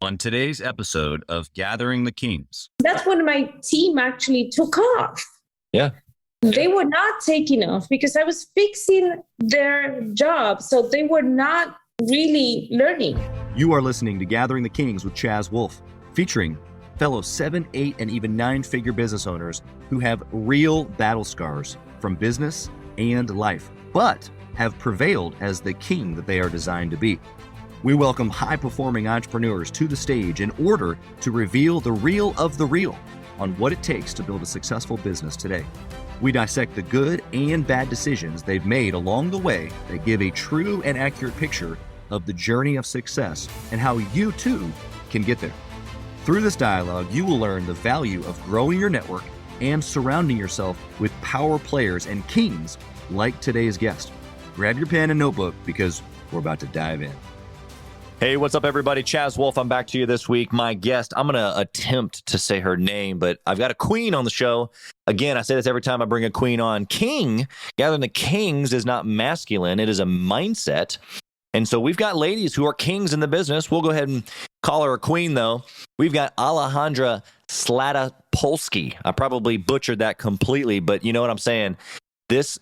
On today's episode of Gathering the Kings. That's when my team actually took off. Yeah. They were not taking off because I was fixing their job. So they were not really learning. You are listening to Gathering the Kings with Chaz Wolfe, featuring fellow 7, 8, and even 9-figure business owners who have real battle scars from business and life, but have prevailed as the king that they are designed to be. We welcome high-performing entrepreneurs to the stage in order to reveal the real of the real on what it takes to build a successful business today. We dissect the good and bad decisions they've made along the way that give a true and accurate picture of the journey of success and how you too can get there. Through this dialogue, you will learn the value of growing your network and surrounding yourself with power players and kings like today's guest. Grab your pen and notebook because we're about to dive in. Hey, what's up, everybody? Chaz Wolfe, I'm back to you this week. My guest, I'm going to attempt to say her name, but I've got a queen on the show. Again, I say this every time I bring a queen on. King, gathering the kings is not masculine. It is a mindset. And so we've got ladies who are kings in the business. We'll go ahead and call her a queen, though. We've got Alejandra Slatapolsky. I probably butchered that completely, but you know what I'm saying? This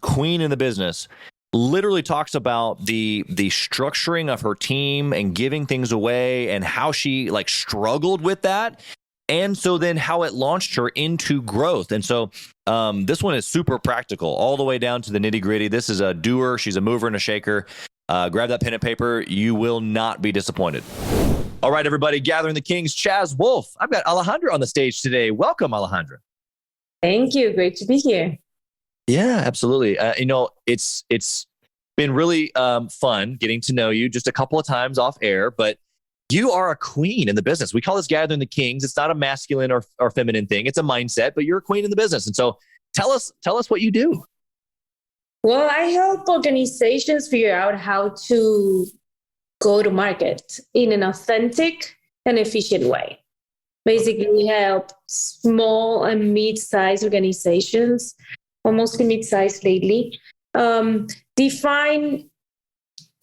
queen in the business literally talks about the structuring of her team and giving things away and how she struggled with that. And so then how it launched her into growth. And so this one is super practical all the way down to the nitty gritty. This is a doer. She's a mover and a shaker. Grab that pen and paper. You will not be disappointed. All right, everybody, Gathering the Kings, Chaz Wolfe. I've got Alejandra on the stage today. Welcome, Alejandra. Thank you. Great to be here. Yeah, absolutely. It's been really fun getting to know you just a couple of times off air, but you are a queen in the business. We call this Gathering the Kings. It's not a masculine or feminine thing. It's a mindset, but you're a queen in the business. And so tell us what you do. Well, I help organizations figure out how to go to market in an authentic and efficient way. Basically, we help small and mid-sized organizations, or mostly mid-sized lately, define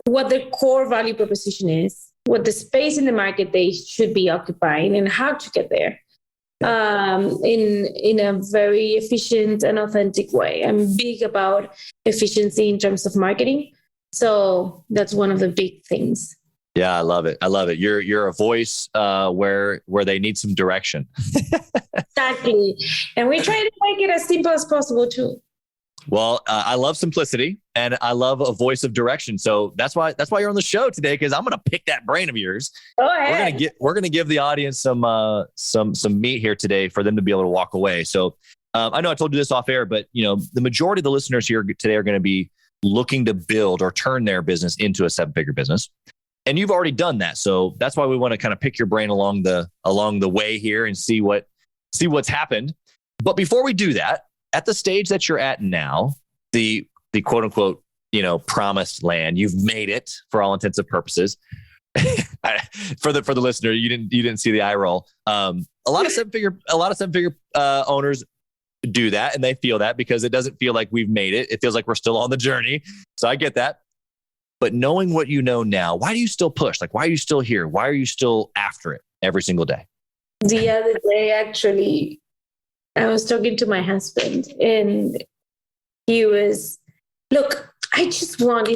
what their core value proposition is, what the space in the market they should be occupying, and how to get there in a very efficient and authentic way. I'm big about efficiency in terms of marketing. So that's one of the big things. Yeah, I love it. I love it. You're a voice where they need some direction. Exactly. And we try to make it as simple as possible too. Well, I love simplicity and I love a voice of direction. So that's why you're on the show today, because I'm going to pick that brain of yours. Go ahead. We're going to give the audience some meat here today for them to be able to walk away. So I know I told you this off air, but the majority of the listeners here today are going to be looking to build or turn their business into a 7-figure business. And you've already done that. So that's why we want to kind of pick your brain along the way here and see what's happened. But before we do that, at the stage that you're at now, the quote unquote, promised land, you've made it for all intents and purposes. For the listener, you didn't see the eye roll. A lot of seven figure owners do that, and they feel that because it doesn't feel like we've made it. It feels like we're still on the journey. So I get that. But knowing what you know now, why do you still push? Why are you still here? Why are you still after it every single day? The other day, actually, I was talking to my husband and he was, look, I just want,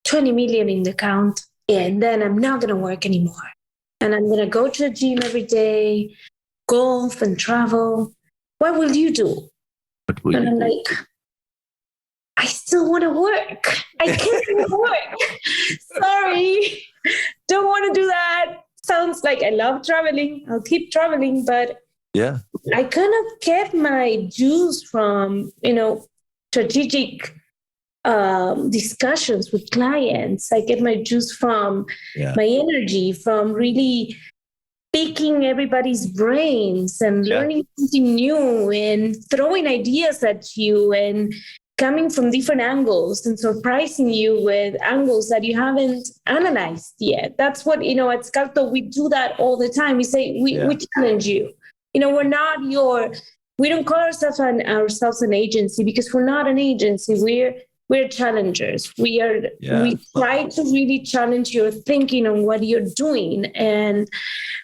20 million in the account, and then I'm not going to work anymore. And I'm going to go to the gym every day, golf and travel. What will you do? And I'm like, I still want to work. I can't work. Sorry. Don't want to do that. Sounds like I love traveling. I'll keep traveling, but yeah, I kind of get my juice from, strategic discussions with clients. I get my juice from my energy, from really picking everybody's brains and learning something new and throwing ideas at you and coming from different angles and surprising you with angles that you haven't analyzed yet. That's what, at Scalto, we do that all the time. We say, we challenge you. We're not we don't call ourselves an agency, because we're not an agency. We're we're challengers. We Yeah. try to really challenge your thinking on what you're doing. And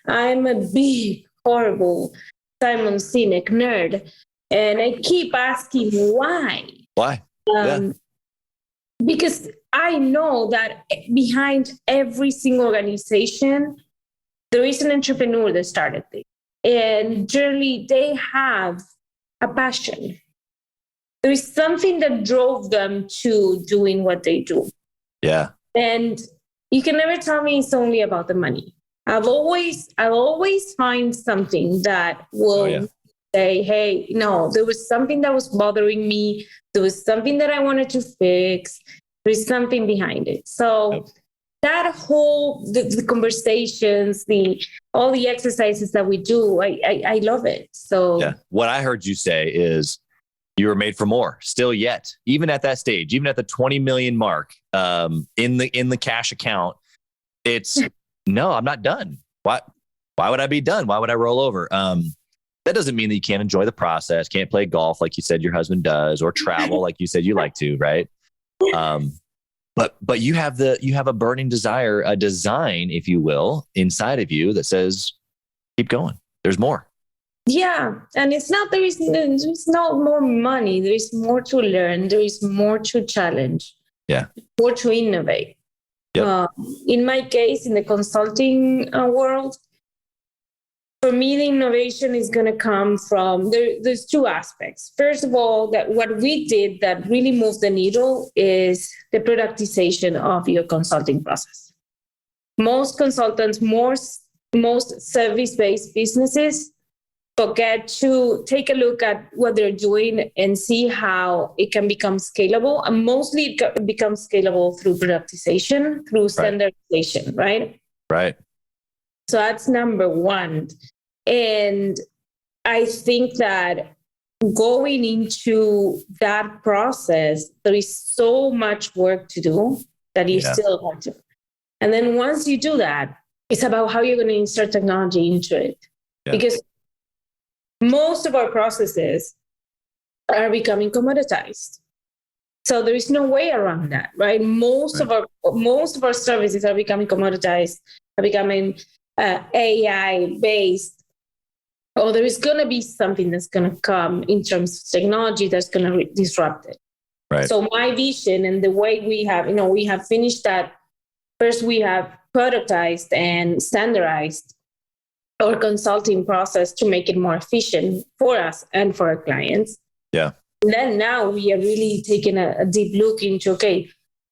I'm a big, horrible Simon Sinek nerd. And I keep asking why. Why? Because I know that behind every single organization, there is an entrepreneur that started it. And generally, they have a passion. There is something that drove them to doing what they do. Yeah. And you can never tell me it's only about the money. I'll always find something that will say, hey, no, there was something that was bothering me. There was something that I wanted to fix. There's something behind it. So that whole, the conversations, all the exercises that we do, I love it. So yeah. What I heard you say is you were made for more still yet, even at that stage, even at the 20 million mark in the cash account. It's no, I'm not done. Why would I be done? Why would I roll over? That doesn't mean that you can't enjoy the process, can't play golf like you said your husband does, or travel like you said you like to, right? But you have a burning desire, a design, if you will, inside of you that says, keep going. There's more. Yeah. And it's not, there's not more money. There is more to learn. There is more to challenge. Yeah. More to innovate. Yep. In my case, in the consulting world, for me, the innovation is going to come from, there's two aspects. First of all, that what we did that really moved the needle is the productization of your consulting process. Most consultants, most service-based businesses forget to take a look at what they're doing and see how it can become scalable. And mostly it becomes scalable through productization, through standardization, right? Right. So that's number one. And I think that going into that process, there is so much work to do that you still want to. And then once you do that, it's about how you're going to insert technology into it. Yeah. Because most of our processes are becoming commoditized. So there is no way around that, right? Most of our services are becoming commoditized, are becoming AI-based. Or there is going to be something that's going to come in terms of technology that's going to disrupt it. Right. So my vision and the way we have finished that. First, we have productized and standardized our consulting process to make it more efficient for us and for our clients. Yeah. And then now we are really taking a deep look into,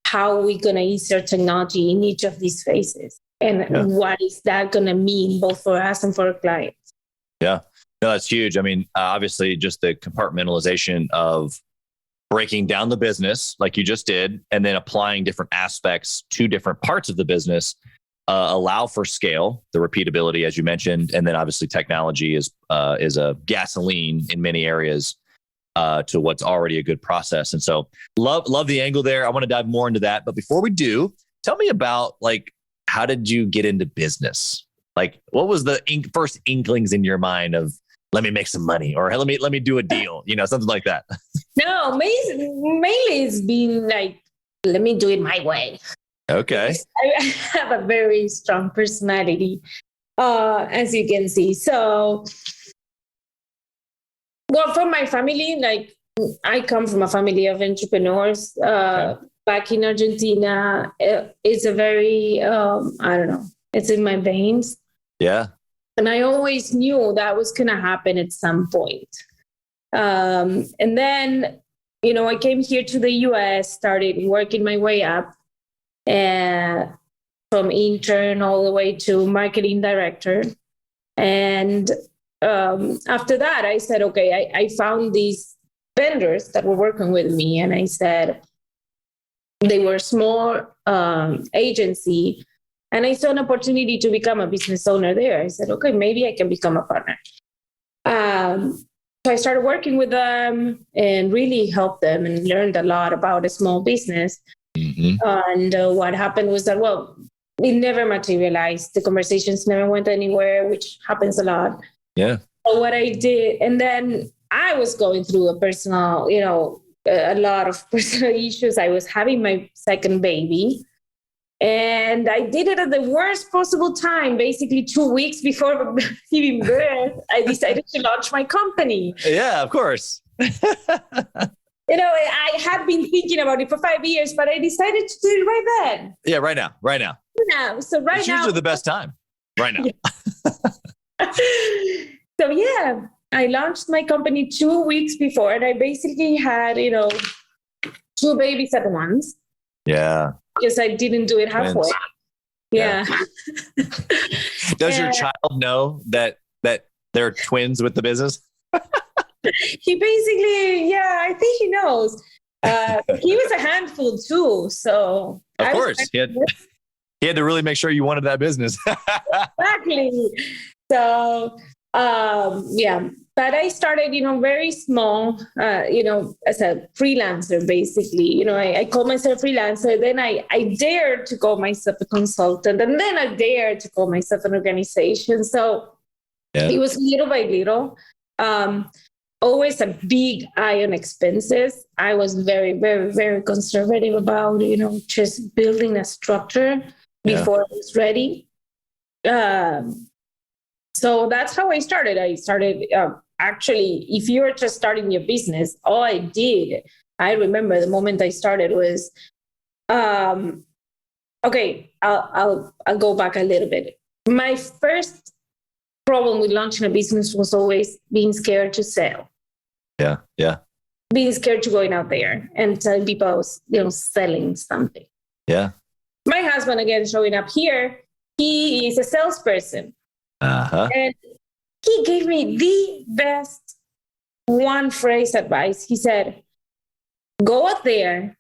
how are we going to insert technology in each of these phases? And what is that going to mean both for us and for our clients? Yeah, no, that's huge. I mean, obviously just the compartmentalization of breaking down the business like you just did, and then applying different aspects to different parts of the business, allow for scale, the repeatability, as you mentioned. And then obviously technology is a gasoline in many areas to what's already a good process. And so love the angle there. I want to dive more into that. But before we do, tell me about how did you get into business? What was the first inklings in your mind of, let me make some money, or let me do a deal, something like that? No, mainly it's been let me do it my way. Okay. I have a very strong personality, as you can see. So, well, from my family, I come from a family of entrepreneurs. Back in Argentina, it's a very, I don't know, it's in my veins. Yeah. And I always knew that was going to happen at some point. And then, I came here to the US, started working my way up, and from intern all the way to marketing director. And after that, I said, I found these vendors that were working with me. And I said, they were a small agency. And I saw an opportunity to become a business owner there. I said, maybe I can become a partner. So I started working with them and really helped them and learned a lot about a small business. Mm-hmm. And what happened was that, it never materialized. The conversations never went anywhere, which happens a lot. Yeah. So what I did, and then I was going through a personal, a lot of personal issues. I was having my second baby. And I did it at the worst possible time, basically 2 weeks before giving birth. I decided to launch my company. Yeah, of course. I had been thinking about it for 5 years, but I decided to do it right then. Yeah, right now. Yeah, so It's usually the best time. Right now. Yeah. So yeah, I launched my company 2 weeks before, and I basically had, 2 babies at once. Yeah. Because I didn't do it halfway. Twins. Yeah. Does your child know that they're twins with the business? He basically, I think he knows. He was a handful too. So of course, he had to really make sure you wanted that business. Exactly. So, but I started, very small, as a freelancer, basically. I called myself a freelancer. Then I dared to call myself a consultant. And then I dared to call myself an organization. So it was little by little. Always a big eye on expenses. I was very, very, very conservative about, just building a structure before I was ready. So that's how I started. Actually, if you're just starting your business, all I remember the moment I started was, okay, I'll go back a little bit. My first problem with launching a business was always being scared to sell. Yeah. Being scared to going out there and telling people I was, selling something. Yeah. My husband, again, showing up here, he is a salesperson. Uh-huh. And he gave me the best one phrase advice. He said, go out there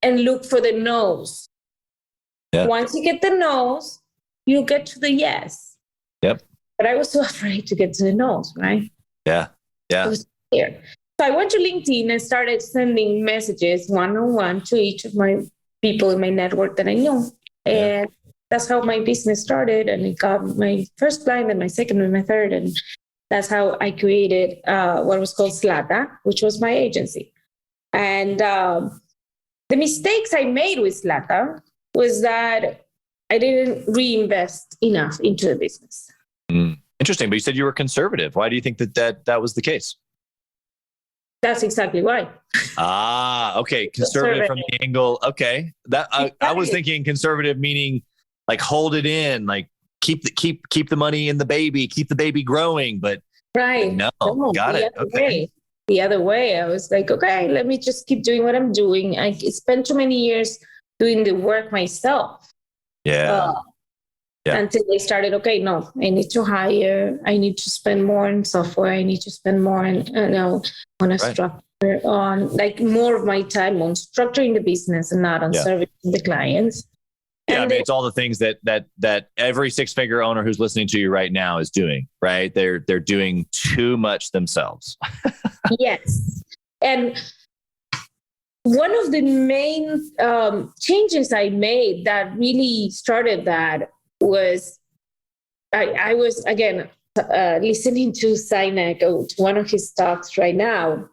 and look for the no's. Yeah. Once you get the no's, you'll get to the yes. Yep. But I was so afraid to get to the no's, right? Yeah. I was scared. So I went to LinkedIn and started sending messages one-on-one to each of my people in my network that I knew. And that's how my business started. And it got my first client and my second and my third. And that's how I created what was called Slata, which was my agency. And the mistakes I made with Slata was that I didn't reinvest enough into the business. Interesting. But you said you were conservative. Why do you think that was the case? That's exactly why. Okay. Conservative from the angle. Okay. That I was thinking conservative meaning like hold it in, like keep the money in the baby, keep the baby growing. But no, got it. Okay. The other way, I was like, okay, let me just keep doing what I'm doing. I spent too many years doing the work myself. Until they started, okay, no, I need to hire. I need to spend more on software. I need to spend more on a structure, on like more of my time on structuring the business and not on servicing the clients. Yeah, I mean, it's all the things that every six-figure owner who's listening to you right now is doing, right? They're doing too much themselves. Yes. And one of the main changes I made that really started that was I was, again, listening to Sinek, to one of his talks right now,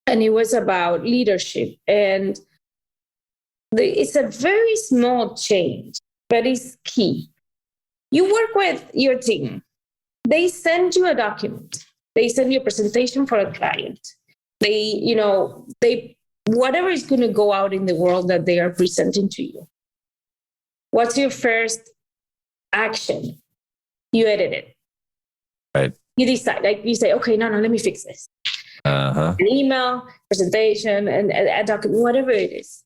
and it was about leadership. And it's a very small change, but it's key. You work with your team. They send you a document. They send you a presentation for a client. They whatever is going to go out in the world that they are presenting to you. What's your first action? You edit it. Right. You decide, like you say, okay, no, let me fix this. An email, presentation, and a document, whatever it is.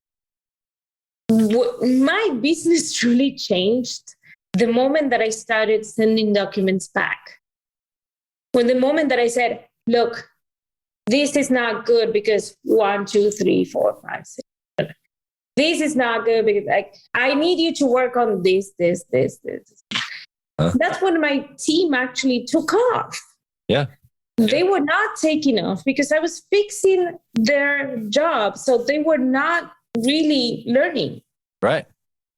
My business truly changed the moment that I started sending documents back. When the moment that I said, look, this is not good because 1, 2, 3, 4, 5, 6, 7. This is not good because I need you to work on this. That's when my team actually took off. Yeah. They were not taking off because I was fixing their job. So they were not really learning. Right.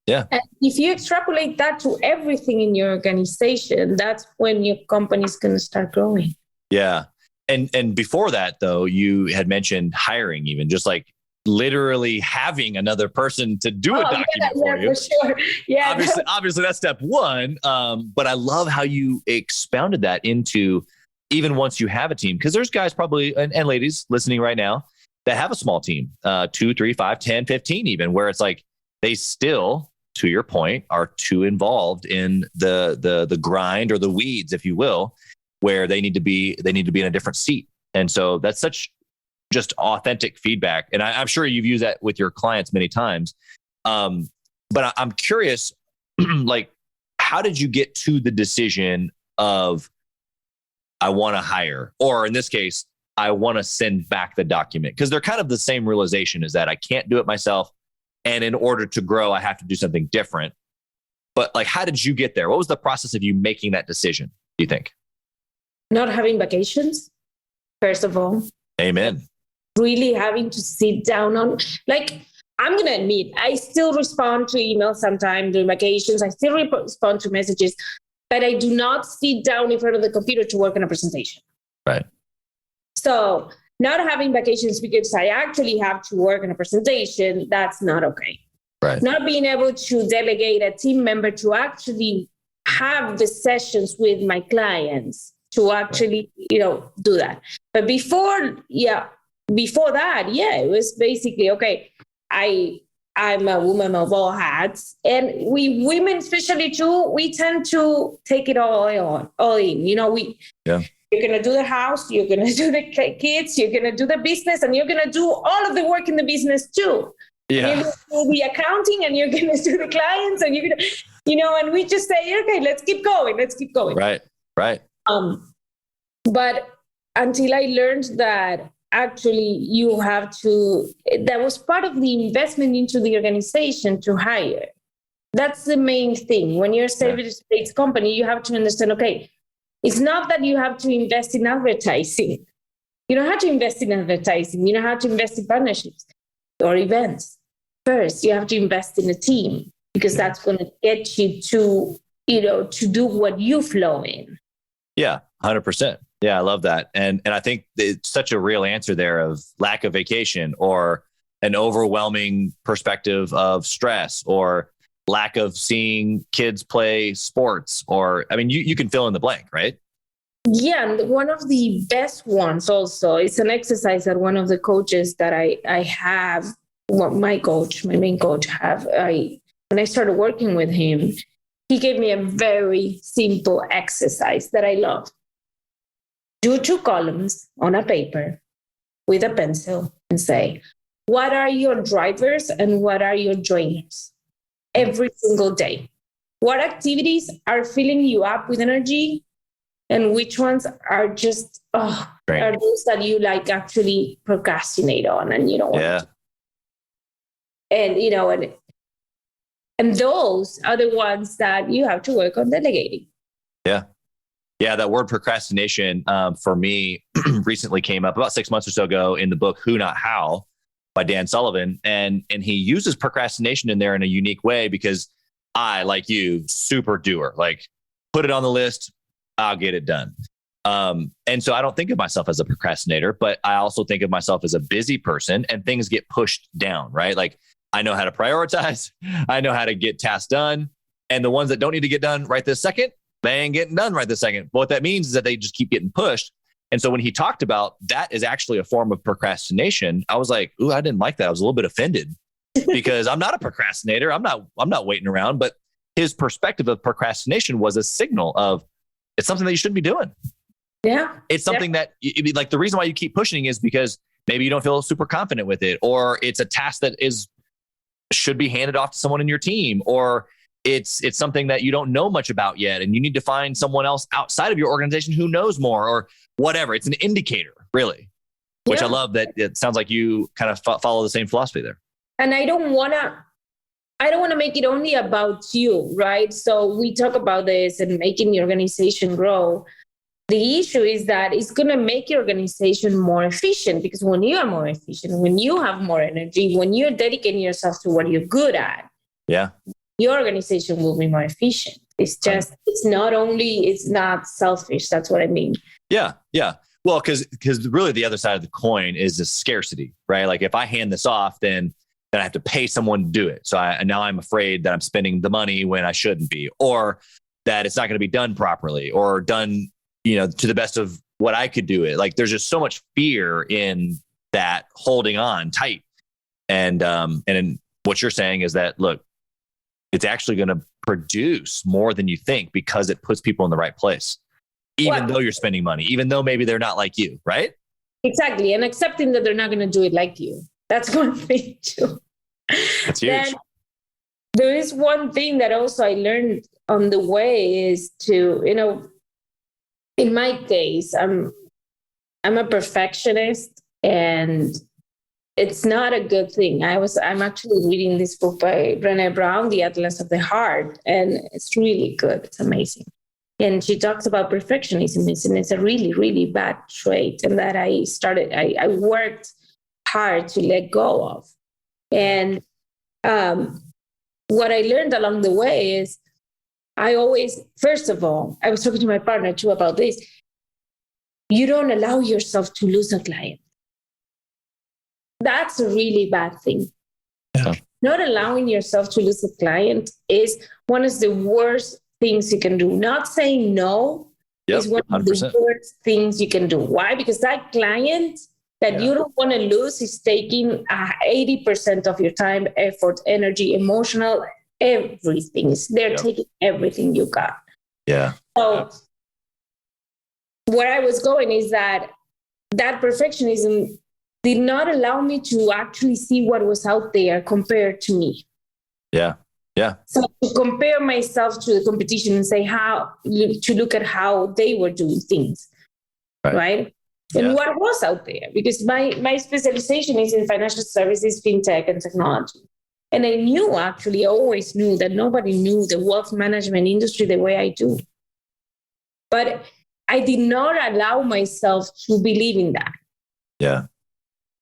Yeah. And if you extrapolate that to everything in your organization, that's when your company is going to start growing. Yeah. And before that, though, you had mentioned hiring, even just like literally having another person to do a document for you. For sure. Yeah. Obviously that's step one. But I love how you expounded that into even once you have a team, because there's guys probably and ladies listening right now that have a small team, 2, 3, 5, 10, 15, even, where it's like they still, to your point, are too involved in the grind or the weeds, if you will, where they need to be in a different seat. And so that's such just authentic feedback. And I'm sure you've used that with your clients many times. But I'm curious, like, how did you get to the decision of, I want to hire, or in this case, I want to send back the document? Because they're kind of the same realization, is that I can't do it myself. And in order to grow, I have to do something different. But like, how did you get there? What was the process of you making that decision, do you think? Not having vacations, first of all. Amen. Really having to sit down on, like, I'm going to admit, I still respond to emails sometimes during vacations. I still respond to messages, but I do not sit down in front of the computer to work on a presentation. Right. So not having vacations because I actually have to work on a presentation, that's not okay. Right. Not being able to delegate a team member to actually have the sessions with my clients to actually, do that. But before that, it was basically, okay, I'm a woman of all hats. And we women, especially too, we tend to take it all in. You're going to do the house, you're going to do the kids, you're going to do the business, and you're going to do all of the work in the business too. Yeah. You're going to do the accounting, and you're going to do the clients, and you're going to, and we just say, okay, let's keep going. Right. But until I learned that actually you have to, that was part of the investment into the organization to hire. That's the main thing. When you're a service-based company, you have to understand, okay, it's not that you have to invest in advertising. You don't have to invest in advertising. You don't have to invest in partnerships or events. First, you have to invest in a team, because that's going to get you to, to do what you flow in. Yeah, 100%. Yeah, I love that. And I think it's such a real answer there of lack of vacation, or an overwhelming perspective of stress, or lack of seeing kids play sports, or, I mean, you can fill in the blank, right? Yeah. And one of the best ones also, it's an exercise that one of the coaches that I have, my main coach when I started working with him, he gave me a very simple exercise that I love. Do 2 columns on a paper with a pencil and say, what are your drivers and what are your drainers every single day? What activities are filling you up with energy, and which ones are just, are those that you like actually procrastinate on and you don't want to. And those are the ones that you have to work on delegating. Yeah, that word procrastination for me recently came up about 6 months or so ago in the book Who Not How by Dan Sullivan. And he uses procrastination in there in a unique way, because I, like you, super doer, like put it on the list, I'll get it done. And so I don't think of myself as a procrastinator, but I also think of myself as a busy person, and things get pushed down, right? Like, I know how to prioritize. I know how to get tasks done. And the ones that don't need to get done right this second, they ain't getting done right this second. But what that means is that they just keep getting pushed. And so when he talked about that is actually a form of procrastination, I was like, ooh, I didn't like that. I was a little bit offended, because I'm not a procrastinator. I'm not waiting around. But his perspective of procrastination was a signal of, it's something that you shouldn't be doing. Yeah. It's something that, like, the reason why you keep pushing is because maybe you don't feel super confident with it, or it's a task that should be handed off to someone in your team, or it's something that you don't know much about yet, and you need to find someone else outside of your organization who knows more, or whatever. It's an indicator, really, which I love that it sounds like you kind of follow the same philosophy there. And I don't want to make it only about you, right? So we talk about this and making the organization grow. The issue is that it's going to make your organization more efficient, because when you are more efficient, when you have more energy, when you're dedicating yourself to what you're good at, your organization will be more efficient. It's just, it's not selfish. That's what I mean. Yeah. Well, because really the other side of the coin is the scarcity, right? Like if I hand this off, then I have to pay someone to do it. So now I'm afraid that I'm spending the money when I shouldn't be, or that it's not going to be done properly or done, to the best of what I could do it. Like there's just so much fear in that holding on tight. And what you're saying is that, look, it's actually going to produce more than you think because it puts people in the right place, even though you're spending money, even though maybe they're not like you, right? Exactly. And accepting that they're not going to do it like you. That's one thing too. That's huge. Then there is one thing that also I learned on the way is to, in my case, I'm a perfectionist, and it's not a good thing. I'm actually reading this book by Brené Brown, The Atlas of the Heart, and it's really good. It's amazing. And she talks about perfectionism, and it's a really, really bad trait, and that I worked hard to let go of. And what I learned along the way is first of all, I was talking to my partner too about this. You don't allow yourself to lose a client. That's a really bad thing. Yeah. Not allowing yourself to lose a client is one of the worst things you can do. Not saying no is one of 100%. the worst things you can do. Why? Because that client that you don't want to lose is taking 80% of your time, effort, energy, emotional, everything. They're taking everything you got. Yeah. So where I was going is that perfectionism did not allow me to actually see what was out there compared to me. Yeah. Yeah. So to compare myself to the competition and say to look at how they were doing things, right? And what was out there, because my specialization is in financial services, fintech, and technology. And I always knew that nobody knew the wealth management industry the way I do. But I did not allow myself to believe in that. Yeah.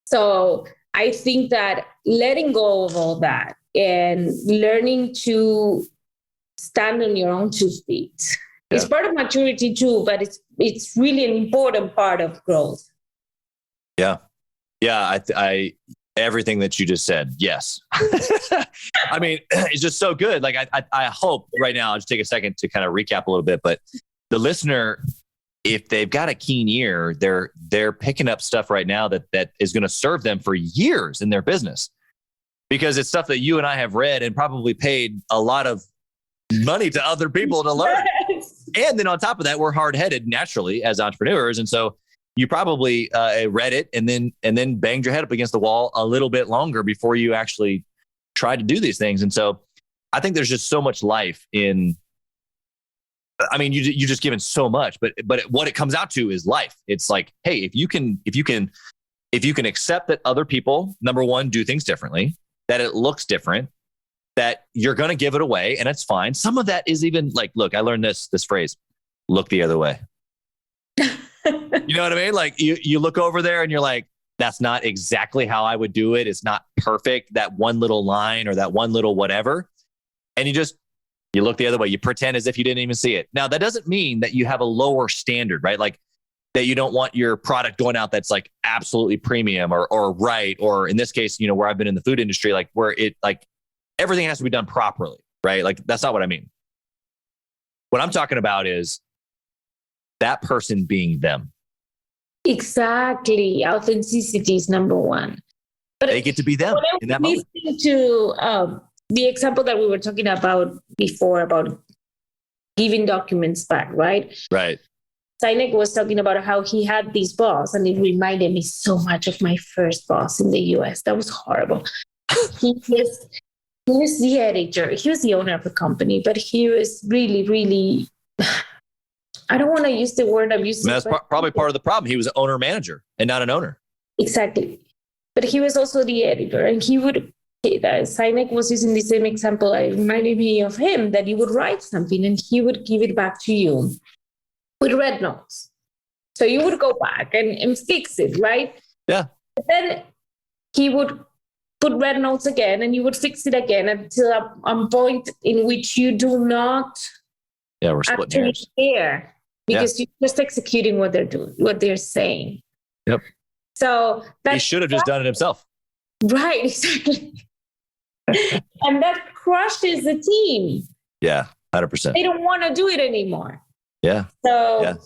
So I think that letting go of all that and learning to stand on your own 2 feet. It's part of maturity too, but it's really an important part of growth. Yeah. Yeah. I everything that you just said. Yes. I mean, it's just so good. Like I hope right now, I'll just take a second to kind of recap a little bit, but the listener, if they've got a keen ear, they're picking up stuff right now that is going to serve them for years in their business, because it's stuff that you and I have read and probably paid a lot of money to other people to learn. And then on top of that, we're hard-headed naturally as entrepreneurs. And so you probably read it and then banged your head up against the wall a little bit longer before you actually tried to do these things. And so I think there's just so much life in, I mean, you just given so much, but what it comes out to is life. It's like, hey, if you can accept that other people, number one, do things differently, that it looks different, that you're going to give it away, and it's fine. Some of that is even like, look, I learned this phrase, look the other way. You know what I mean? Like you look over there and you're like, that's not exactly how I would do it. It's not perfect. That one little line or that one little whatever. And you look the other way. You pretend as if you didn't even see it. Now, that doesn't mean that you have a lower standard, right? Like that you don't want your product going out that's like absolutely premium or right. Or in this case, where I've been in the food industry, like where it like everything has to be done properly, right? Like that's not what I mean. What I'm talking about is that person being them. Exactly. Authenticity is number one. But they get to be them in that moment. To the example that we were talking about before about giving documents back, right? Right. Sinek was talking about how he had this boss, and it reminded me so much of my first boss in the US. That was horrible. He was the editor. He was the owner of the company, but he was really, really, I don't want to use the word I'm using. That's probably part of the problem. He was an owner manager and not an owner. Exactly. But he was also the editor, and Sinek was using the same example. It reminded me of him, that he would write something and he would give it back to you with red notes. So you would go back and fix it, right? Yeah. But then he would put red notes again and you would fix it again until a point in which you do not we're splitting hairs. care because you're just executing what they're doing, what they're saying. Yep. So he should have just done it himself. Right, exactly. And that crushes the team. Yeah, 100%. They don't want to do it anymore. Yeah. So,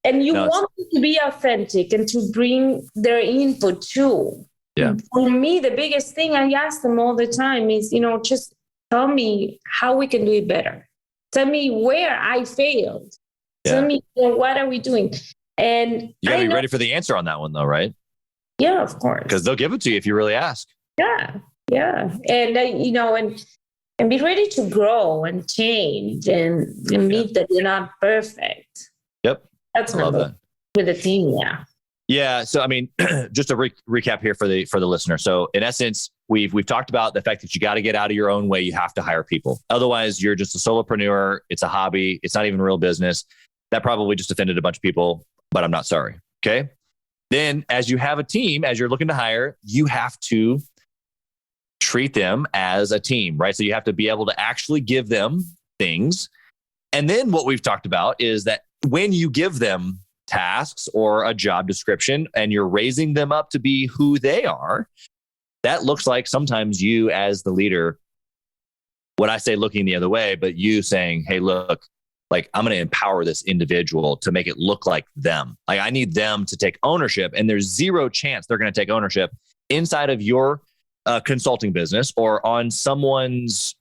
and you want them to be authentic and to bring their input too. Yeah. For me, the biggest thing I ask them all the time is, just tell me how we can do it better. Tell me where I failed. Yeah. Tell me, what are we doing? And you got to be ready for the answer on that one, though, right? Yeah, of course. Because they'll give it to you if you really ask. Yeah. And, and be ready to grow and change and admit that you're not perfect. Yep. That's number one with the team. Yeah. Yeah. So, I mean, just to recap here for the listener. So in essence, we've talked about the fact that you got to get out of your own way. You have to hire people. Otherwise, you're just a solopreneur. It's a hobby. It's not even real business. That probably just offended a bunch of people, but I'm not sorry. Okay. Then as you have a team, as you're looking to hire, you have to treat them as a team, right? So you have to be able to actually give them things. And then what we've talked about is that when you give them tasks or a job description and you're raising them up to be who they are, that looks like sometimes you as the leader, when I say looking the other way, but you saying, hey, look, like I'm going to empower this individual to make it look like them. Like I need them to take ownership, and there's zero chance they're going to take ownership inside of your consulting business or on someone's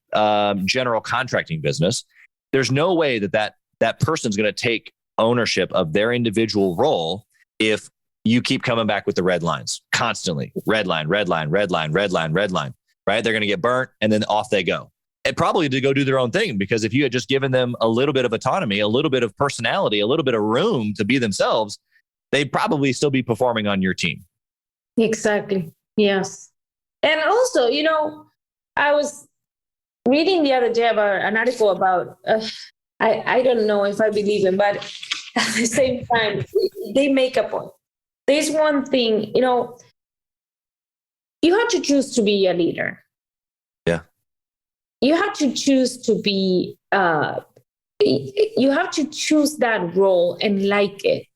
general contracting business. There's no way that person's going to take ownership of their individual role if you keep coming back with the red lines constantly. Red line, red line, red line, red line, red line, right? They're going to get burnt and then off they go. And probably to go do their own thing, because if you had just given them a little bit of autonomy, a little bit of personality, a little bit of room to be themselves, they'd probably still be performing on your team. Exactly. Yes. And also, I was reading the other day about an article about, I don't know if I believe him, but at the same time, they make a point. There's one thing, you have to choose to be a leader. Yeah. You have to choose to be, you have to choose that role and like it.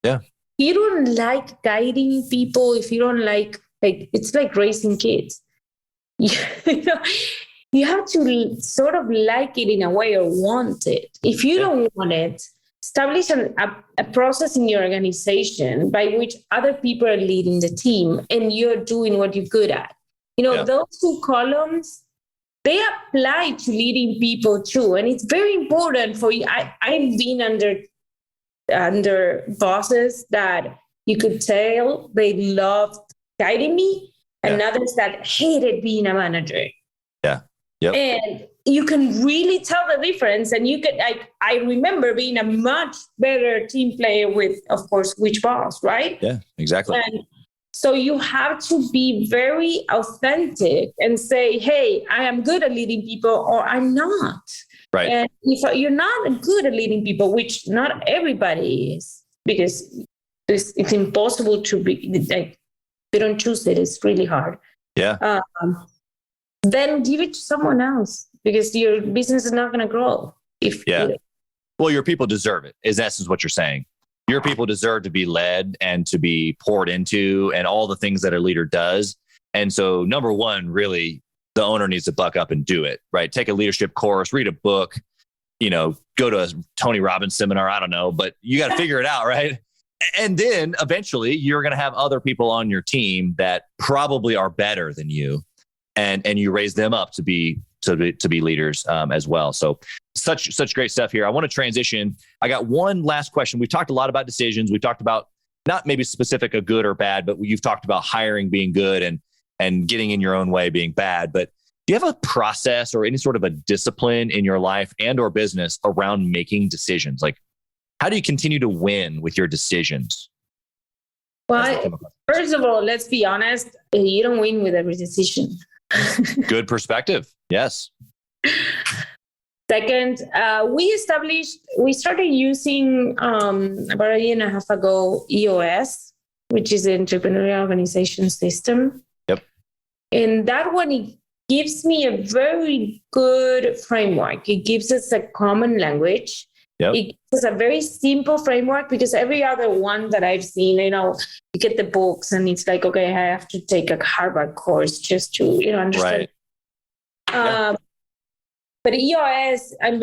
Yeah. You don't like guiding people if you don't like it's like raising kids. You have to sort of like it in a way or want it. If you don't want it, establish a process in your organization by which other people are leading the team and you're doing what you're good at. Those two columns, they apply to leading people too. And it's very important for you. I've been under bosses that you could tell they loved guiding me, and others that hated being a manager. Yeah. Yep. And you can really tell the difference. And you can, I remember being a much better team player with, of course, which boss, right? Yeah, exactly. And so you have to be very authentic and say, hey, I am good at leading people or I'm not. Right. And if you're not good at leading people, which not everybody is, because it's impossible to be like, if you don't choose it, it's really hard. Yeah. Then give it to someone else, because your business is not going to grow. Well, your people deserve it, is essence what you're saying. Your people deserve to be led and to be poured into and all the things that a leader does. And so number one, really, the owner needs to buck up and do it, right? Take a leadership course, read a book, go to a Tony Robbins seminar. I don't know, but you got to figure it out, right? And then eventually you're going to have other people on your team that probably are better than you. And you raise them up to be leaders as well. So such great stuff here. I want to transition. I got one last question. We've talked a lot about decisions. We've talked about not maybe specific a good or bad, but you've talked about hiring being good and getting in your own way being bad. But do you have a process or any sort of a discipline in your life and or business around making decisions? Like, how do you continue to win with your decisions? Well, first of all, let's be honest. You don't win with every decision. Good perspective. Yes. Second, we started using about a year and a half ago, EOS, which is the entrepreneurial organization system. Yep. And that one, it gives me a very good framework. It gives us a common language. Yep. It is a very simple framework because every other one that I've seen, you get the books and it's like, okay, I have to take a Harvard course just to, understand. Right. But EOS, I'm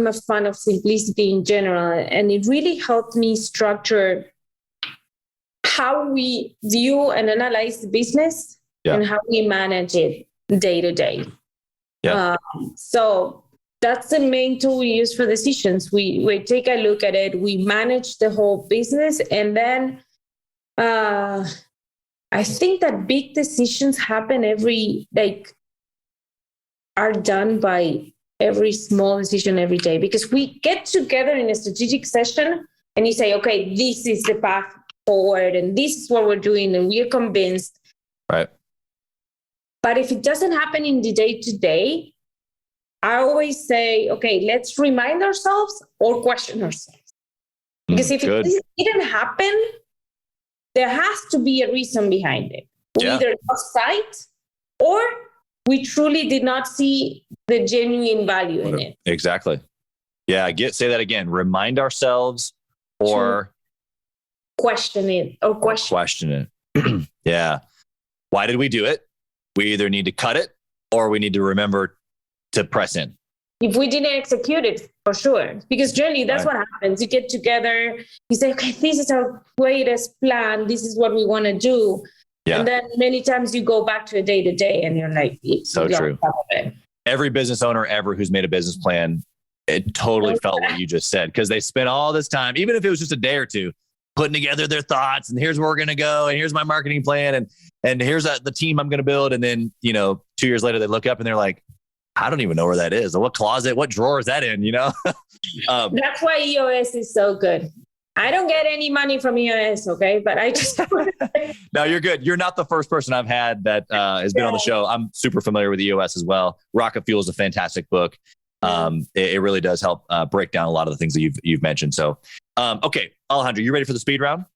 a fan of simplicity in general, and it really helped me structure how we view and analyze the business and how we manage it day to day. Yeah. So that's the main tool we use for decisions. We take a look at it, we manage the whole business, and then I think that big decisions happen are done by every small decision every day, because we get together in a strategic session and you say, okay, this is the path forward and this is what we're doing and we're convinced. Right. But if it doesn't happen in the day to day, I always say, okay, let's remind ourselves or question ourselves. Because if it didn't happen, there has to be a reason behind it. We either lost sight or we truly did not see the genuine value in it. Exactly. Yeah. Say that again. Remind ourselves or question it or question it. Yeah. Why did we do it? We either need to cut it or we need to remember to press in. If we didn't execute it, for sure. Because generally that's what happens. You get together, you say, okay, this is our greatest plan. This is what we want to do. Yeah. And then many times you go back to a day to day and you're like, so true. Every business owner ever who's made a business plan, it totally felt what you just said, because they spent all this time, even if it was just a day or two, putting together their thoughts and here's where we're going to go. And here's my marketing plan. And here's the team I'm going to build. And then, 2 years later, they look up and they're like, I don't even know where that is. Or what closet, what drawer is that in? That's why EOS is so good. I don't get any money from EOS, okay? But I just... No, you're good. You're not the first person I've had that has been on the show. I'm super familiar with EOS as well. Rocket Fuel is a fantastic book. It really does help break down a lot of the things that you've mentioned. So, okay, Alejandra, you ready for the speed round?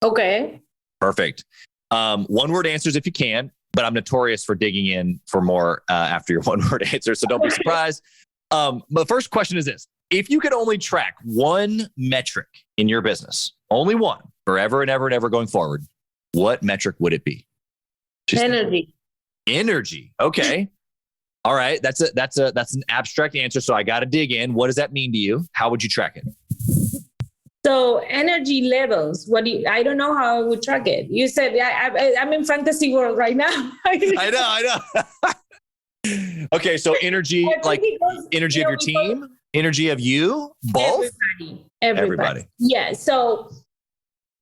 Okay. Perfect. One word answers if you can, but I'm notorious for digging in for more after your one word answer. So don't be surprised. The first question is this. If you could only track one metric in your business, only one, forever and ever and ever going forward, what metric would it be? Energy. Okay. All right. That's an abstract answer. So I got to dig in. What does that mean to you? How would you track it? So energy levels. I don't know how I would track it. You said I'm in fantasy world right now. I know. Okay. So energy, like energy of your team, energy of you, both? Everybody. Yeah. So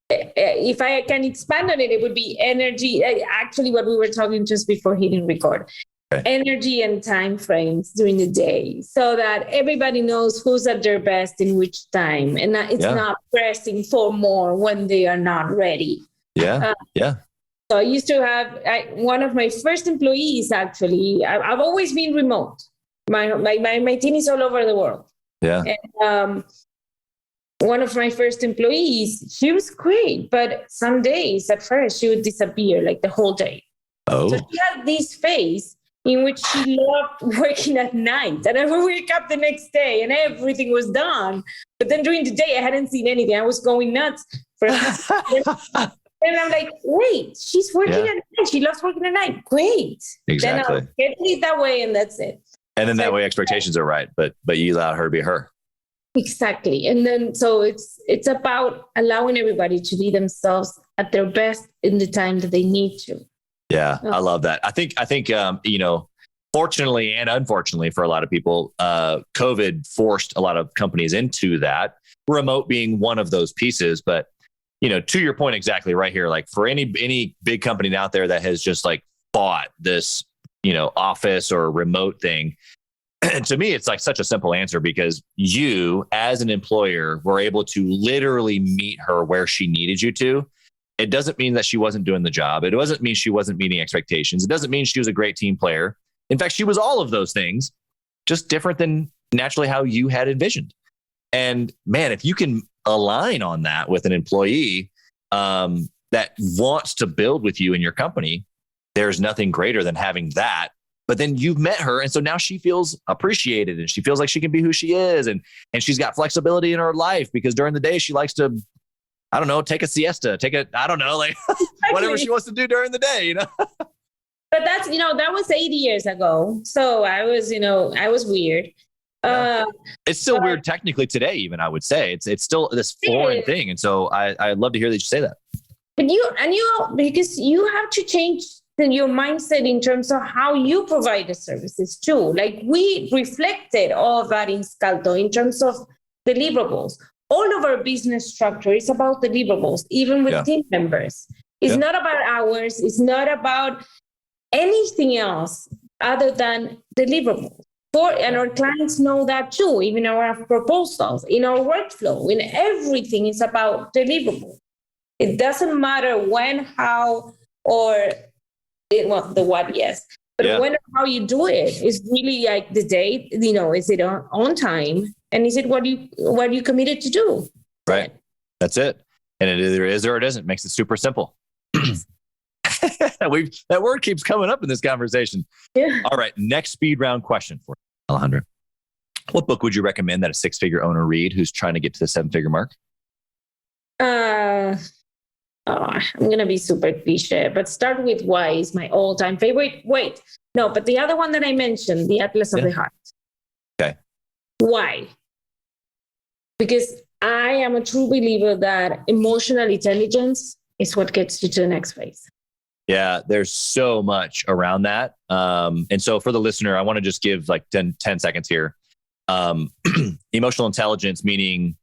if I can expand on it, it would be energy. Actually, what we were talking just before hitting record. Okay. Energy and time frames during the day, so that everybody knows who's at their best in which time, and it's not pressing for more when they are not ready. Yeah. So I used to have one of my first employees. Actually, I've always been remote. My team is all over the world. Yeah. And one of my first employees, she was great, but some days at first she would disappear like the whole day. Oh. So she had this phase in which she loved working at night, and I would wake up the next day and everything was done. But then during the day, I hadn't seen anything. I was going nuts. And I'm like, wait, she's working at night. She loves working at night. Great. Exactly. Then I'll get it that way, and that's it. And then that way expectations are right, but you allow her to be her. Exactly. And then so it's about allowing everybody to be themselves at their best in the time that they need to. Yeah, I love that. I think fortunately and unfortunately for a lot of people, COVID forced a lot of companies into that, remote being one of those pieces. But, to your point exactly right here, like for any big company out there that has just like bought this, office or remote thing, to me, it's like such a simple answer, because you as an employer were able to literally meet her where she needed you to. It doesn't mean that she wasn't doing the job. It doesn't mean she wasn't meeting expectations. It doesn't mean she was a great team player. In fact, she was all of those things, just different than naturally how you had envisioned. And man, if you can align on that with an employee that wants to build with you in your company, there's nothing greater than having that But then you've met her. And so now she feels appreciated and she feels like she can be who she is. And she's got flexibility in her life because during the day she likes to, I don't know, take a siesta, like whatever she wants to do during the day, But that's, that was 8 years ago. So I was weird. Yeah. It's still weird technically today, even I would say. It's still this foreign thing. And so I'd love to hear that you say that. But because you have to change your mindset in terms of how you provide the services too. Like we reflected all of that in Scalto in terms of deliverables. All of our business structure is about deliverables, even with team members. It's not about hours. It's not about anything else other than deliverables. And our clients know that too, even our proposals, in our workflow, in everything is about deliverables. It doesn't matter when, how, or the what, yes. But when or how you do it is really like the date, is it on time? And is it what you committed to do? Right. That's it. And it either is or it isn't. Makes it super simple. That word keeps coming up in this conversation. Yeah. All right. Next speed round question for you, Alejandra. What book would you recommend that a 6-figure owner read who's trying to get to the 7-figure mark? I'm going to be super cliche, but Start With Why is my all-time favorite. Wait, no, but the other one that I mentioned, The Atlas of the Heart. Okay. Why? Because I am a true believer that emotional intelligence is what gets you to the next phase. Yeah, there's so much around that. And so for the listener, I want to just give like 10 seconds here. Emotional intelligence, meaning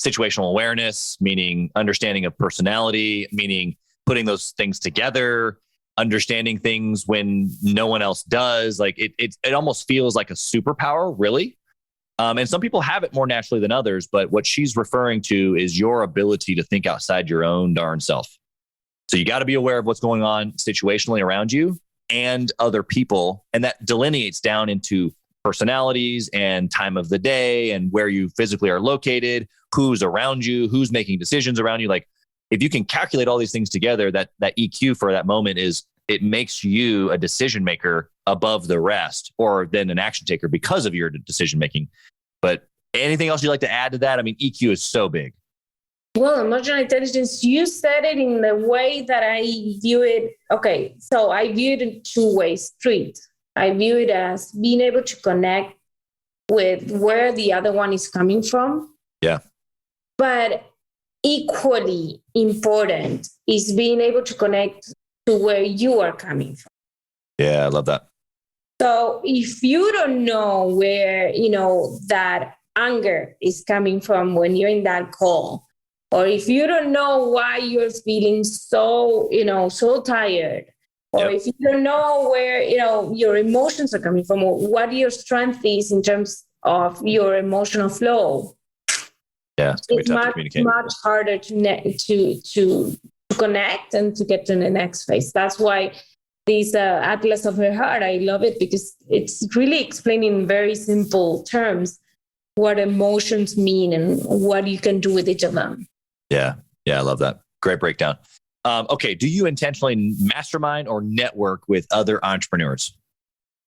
situational awareness, meaning understanding of personality, meaning putting those things together, understanding things when no one else does. Like it almost feels like a superpower, really. And some people have it more naturally than others, but what she's referring to is your ability to think outside your own darn self. So you got to be aware of what's going on situationally around you and other people. And that delineates down into personalities and time of the day and where you physically are located, who's around you, who's making decisions around you. Like if you can calculate all these things together, that EQ for that moment it makes you a decision maker above the rest, or then an action taker because of your decision making. But anything else you'd like to add to that? I mean, EQ is so big. Well, emotional intelligence, you said it in the way that I view it. Okay, so I view it in 2 ways, street. I view it as being able to connect with where the other one is coming from. Yeah. But equally important is being able to connect to where you are coming from. Yeah, I love that. So if you don't know where, that anger is coming from when you're in that call, or if you don't know why you're feeling so tired, or if you don't know where, your emotions are coming from, or what your strength is in terms of your emotional flow. Yeah, it's much harder to connect and to get to the next phase. That's why this Atlas of Her Heart, I love it because it's really explaining in very simple terms what emotions mean and what you can do with each of them. Yeah, I love that. Great breakdown. Okay, do you intentionally mastermind or network with other entrepreneurs?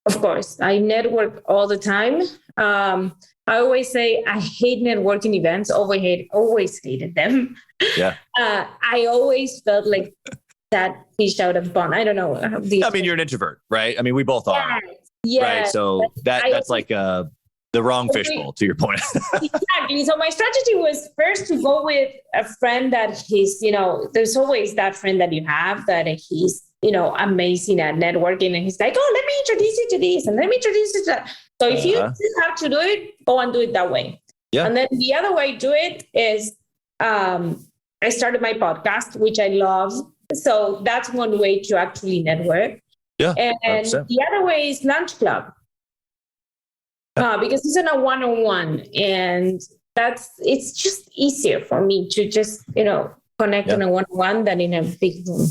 Of course, I network all the time. I always say I hate networking events. Always hated them. Yeah. I always felt like that fish out of pond. I don't know. I mean, you're an introvert, right? I mean, we both are. Yes. Right. So that's like the wrong fishbowl, to your point. Exactly. So my strategy was first to go with a friend that he's, there's always that friend that you have that he's, amazing at networking. And he's like, oh, let me introduce you to this and let me introduce you to that. So if you have to do it, go and do it that way. Yeah. And then the other way to do it is I started my podcast, which I love. So that's one way to actually network. Yeah. And 100%. The other way is lunch club. Because it's in a one-on-one, and it's just easier for me to just, connect in a one-on-one than in a big room.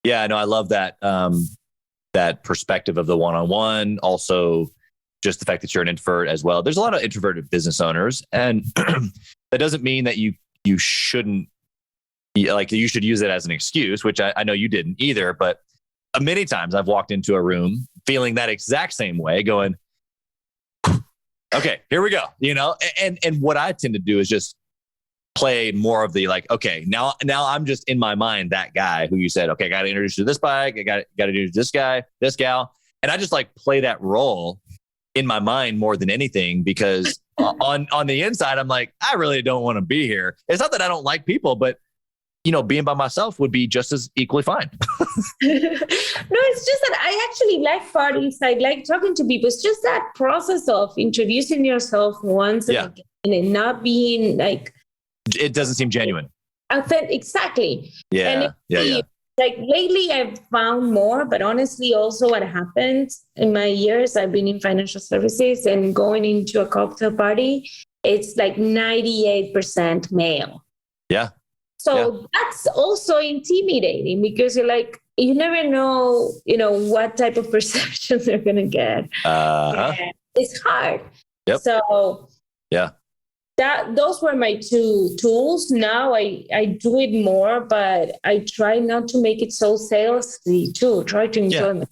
Yeah, no, I love that, that perspective of the one-on-one. Also, just the fact that you're an introvert as well. There's a lot of introverted business owners, and that doesn't mean that you shouldn't, you should use it as an excuse, which I know you didn't either, but many times I've walked into a room feeling that exact same way, going, okay, here we go. And what I tend to do is just play more of the like, okay, now I'm just in my mind that guy who you said, okay, I got to introduce you to this bike, I got to introduce this guy, this gal, and I just like play that role in my mind more than anything, because on the inside, I'm like, I really don't want to be here. It's not that I don't like people, but being by myself would be just as equally fine. No, it's just that I actually like parties. I like talking to people. It's just that process of introducing yourself once and again and not being like, it doesn't seem genuine. Authentic, exactly. Yeah. Like lately I've found more, but honestly also what happened in my years, I've been in financial services and going into a cocktail party, it's like 98% male. Yeah. So that's also intimidating, because you're like, you never know, what type of perception they're going to get. It's hard. Yep. So yeah. Those were my two tools. Now I do it more, but I try not to make it so salesy too. Try to enjoy it.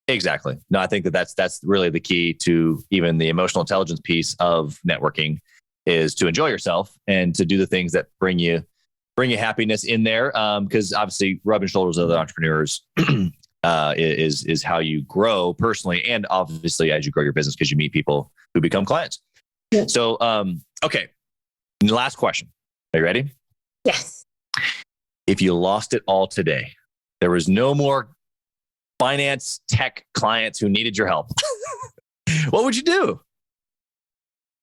Exactly. No, I think that's really the key to even the emotional intelligence piece of networking, is to enjoy yourself and to do the things that bring you happiness in there. Because obviously rubbing shoulders with other entrepreneurs is how you grow personally, and obviously as you grow your business, because you meet people who become clients. Yeah. So, okay. Last question. Are you ready? Yes. If you lost it all today, there was no more finance tech clients who needed your help, what would you do?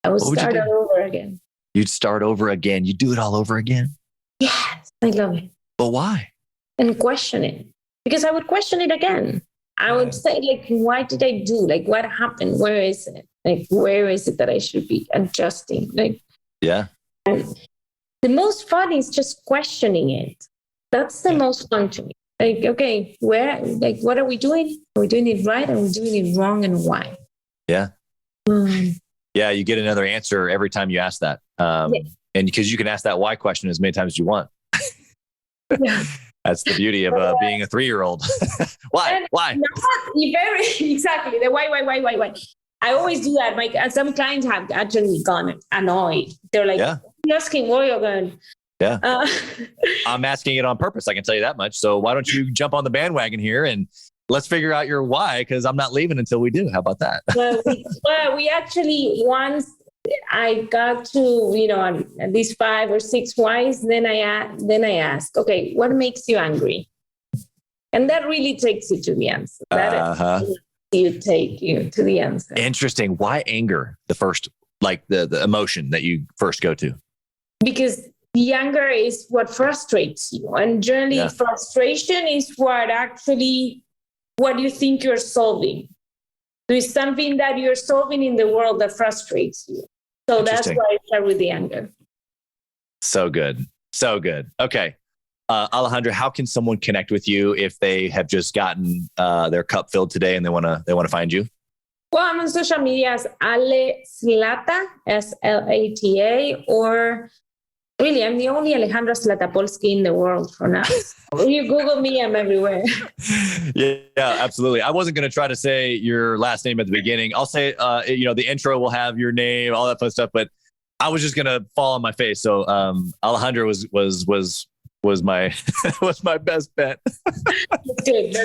I would start over again. You'd start over again. You'd do it all over again. Yes, I love it. But why? And question it, because I would question it again. I would say, like, why did I do? Like, what happened? Where is it? Like, where is it that I should be adjusting? Like, yeah. The most fun is just questioning it. That's the most fun to me. Like, okay, what are we doing? Are we doing it right? Are we doing it wrong? And why? Yeah. Yeah. You get another answer every time you ask that. And because you can ask that why question as many times as you want. Yeah. That's the beauty of being a 3-year-old. Why? Exactly. The why. I always do that. Some clients have actually gone annoyed. They're like, you're asking why you're going. Yeah. I'm asking it on purpose. I can tell you that much. So why don't you jump on the bandwagon here and let's figure out your why, because I'm not leaving until we do. How about that? we actually, once I got to, at least 5 or 6 whys, then I ask, okay, what makes you angry? And that really takes you to the answer. Take you to the answer. Interesting. Why anger? The first, like the emotion that you first go to? Because the anger is what frustrates you. And generally frustration is what you think you're solving. There's something that you're solving in the world that frustrates you. So that's why I start with the anger. So good. Okay. Alejandra, how can someone connect with you if they have just gotten their cup filled today and they want to find you? Well, I'm on social media as Ale Slata, Slata, or really, I'm the only Alejandra Slatapolsky in the world for now. When you Google me, I'm everywhere. Yeah, absolutely. I wasn't going to try to say your last name at the beginning. I'll say, the intro will have your name, all that fun stuff, but I was just going to fall on my face. So Alejandra was my was my best bet. That's good.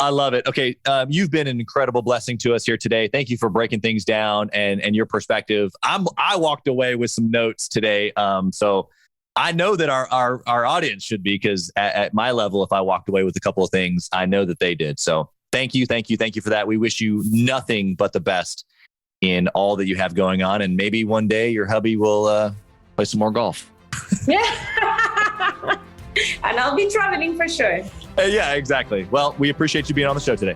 I love it. Okay. You've been an incredible blessing to us here today. Thank you for breaking things down and your perspective. I walked away with some notes today. So I know that our audience should be, because at my level, if I walked away with a couple of things, I know that they did. So thank you for that. We wish you nothing but the best in all that you have going on. And maybe one day your hubby will play some more golf. Yeah. And I'll be traveling for sure. Yeah, exactly. Well, we appreciate you being on the show today.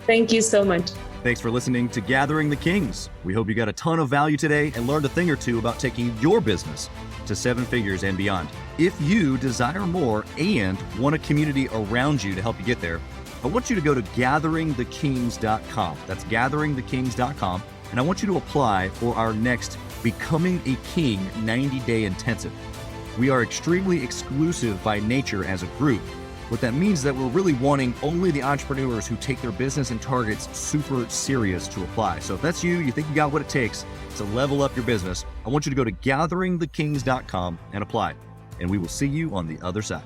Thank you so much. Thanks for listening to Gathering the Kings. We hope you got a ton of value today and learned a thing or two about taking your business to 7 figures and beyond. If you desire more and want a community around you to help you get there, I want you to go to gatheringthekings.com. That's gatheringthekings.com. And I want you to apply for our next Becoming a King 90-day intensive. We are extremely exclusive by nature as a group, What that means is that we're really wanting only the entrepreneurs who take their business and targets super serious to apply. So if that's you, you think you got what it takes to level up your business, I want you to go to gatheringthekings.com and apply. And we will see you on the other side.